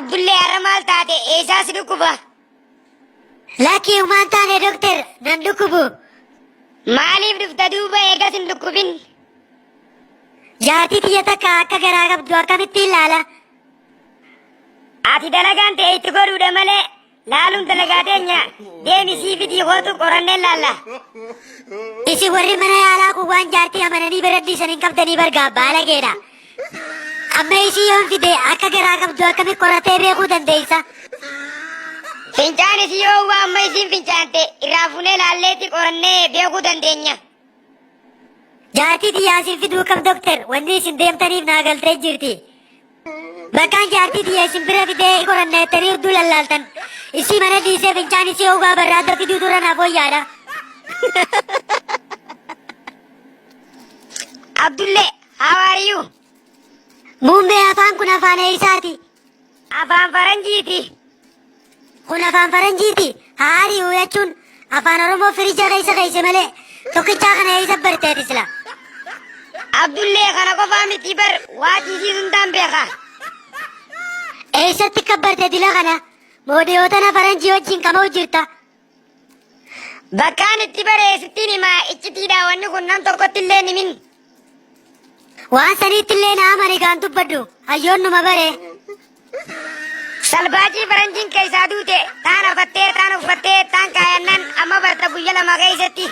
Abdullee Aramal taate eessaas dhukkuba? Lakkii uumaan taane doktor nan dhukkubu. Maaliif dhufta duuba eegas hin dhukkubin? Jaartii xiyya takka akka garaa qabdu akkamitti ilaala? Ati dalagaan ta'e itti godhuudha malee laaluun dalagaa teenya deemisii fidii kootu qorannee laalla. Isin warri mana yaalaa kun waan jaartii amananii biratti isan hin qabdanii bargaa baalageedha. Amma isii yoon fide akka garaa qabdu akkamitti qoratee beekuu dandeessa? Fincaan isii yoo waa amma isiin fincaante irraa fuunee laalleetti qorannee beekuu dandeenya. Jaartii xiyyaa isin fiduu qab doktor wanni isin deemtaniif naa galtee jirti. Bakkaan jaartii xiyyaa isin bira fidee qoranneettanii hedduu lallaaltan. Isii mana dhiisee fincaan isii hoogaa barraadda fiduu dura naaf wayyaadha. Abdullee, how are you? Muummee afaan kun afaan eessaati? Afaan Faranjiiti. Kun afaan Faranjiiti. Haari'uu jechuun afaan Oromoo firija keessa malee tokkichaa kana eessa barteeti sila? Abdullee kana qofaa miti bar waa ciisiisuun taan beeka. Eessatti kabbarte dila kana? Moodiyootana Faranjii wajjin kamuu jirta? Bakkaan itti bareessittiin himaa iccitiidha wanni kun nam tokkotti illee himin. Waan saniitti illee na amani kan dubbaddu hayyoon numa bare. Salbaajii Faranjiin keessaa duute taan afattee taan uffattee taan kaayannaan amma barta guyya lama keessatti.